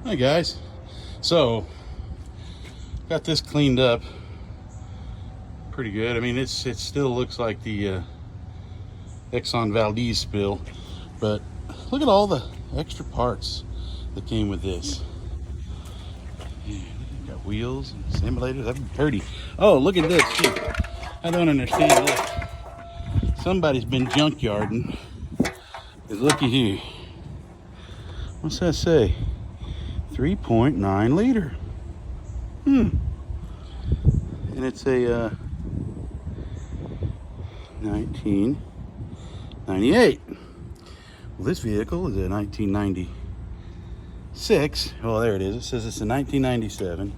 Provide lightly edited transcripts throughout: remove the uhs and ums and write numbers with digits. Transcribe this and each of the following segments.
Hi guys. So got this cleaned up pretty good. I mean, it still looks like the Exxon Valdez spill, but look at all the extra parts that came with this. Yeah, got wheels and simulators. That'd be pretty. Oh, look at this too. I don't understand this. Somebody's been junkyarding. Cause looky here. What's that say? 3.9 liter. And it's a 1998. Well, this vehicle is a 1996. Well, there it is. It says it's a 1997,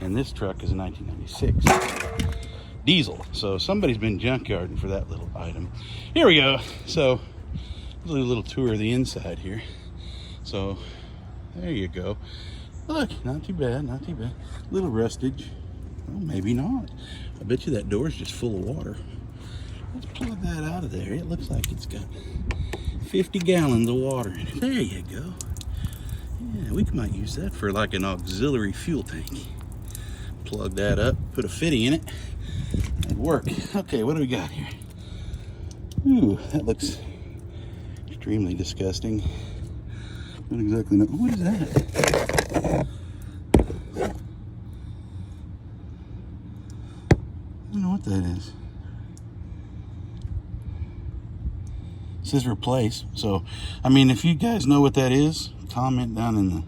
and this truck is a 1996 diesel. So somebody's been junkyarding for that little item. Here we go. So a little tour of the inside here. So there you go. Look, not too bad, not too bad. Little rustage. Well, maybe not. I bet you that door's just full of water. Let's plug that out of there. It looks like it's got 50 gallons of water in it. There you go. Yeah, we might use that for like an auxiliary fuel tank. Plug that up, put a fitty in it, and work. Okay, what do we got here? Ooh, that looks extremely disgusting. Don't exactly know. What is that? I don't know what that is. It says replace. So, I mean, if you guys know what that is, comment down in the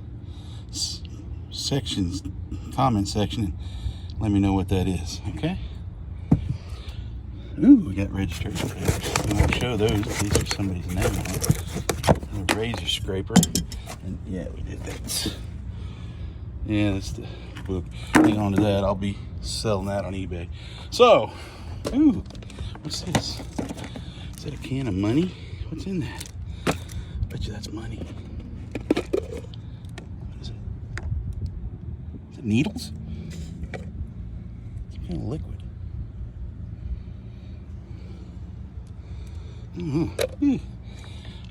comment section and let me know what that is, okay? Ooh, we got registration papers. I won't show those. These are somebody's name on it. A razor scraper. And yeah, we did that. Yeah, that's the book. Hang on to that. I'll be selling that on eBay. So, ooh, what's this? Is that a can of money? What's in that? I bet you that's money. What is it? Is it needles? Some kind of liquid.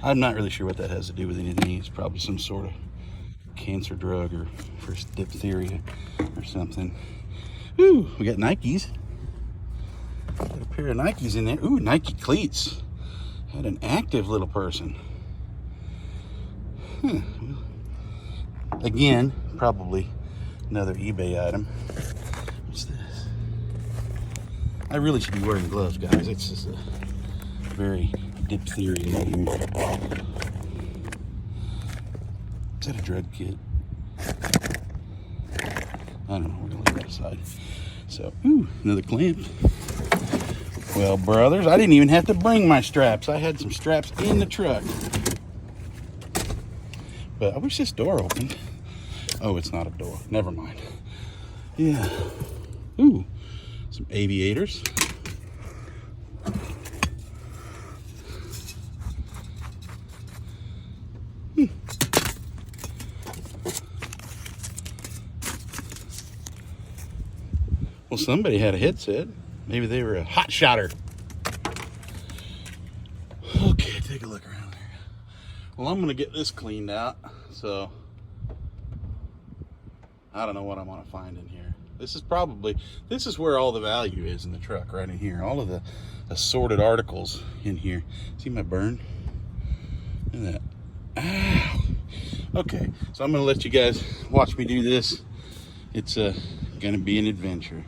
I'm not really sure what that has to do with anything. It's probably some sort of cancer drug or for diphtheria or something. Ooh, we got Nikes. Got a pair of Nikes in there. Ooh, Nike cleats. Had an active little person. Again, probably another eBay item. What's this? I really should be wearing gloves, guys. It's just a very diphtheria here. Is that a drug kit? I don't know. We're gonna leave that aside. So, ooh, another clamp. Well, brothers, I didn't even have to bring my straps. I had some straps in the truck. But I wish this door opened. Oh, it's not a door. Never mind. Yeah. Ooh, some aviators. Well, somebody had a headset. Maybe they were a hot shotter. Okay, take a look around there. Well, I'm gonna get this cleaned out. So I don't know what I'm gonna find in here. This is where all the value is in the truck, right in here. All of the assorted articles in here. See my burn? Look at that. Ow. Okay, so I'm gonna let you guys watch me do this. It's gonna be an adventure.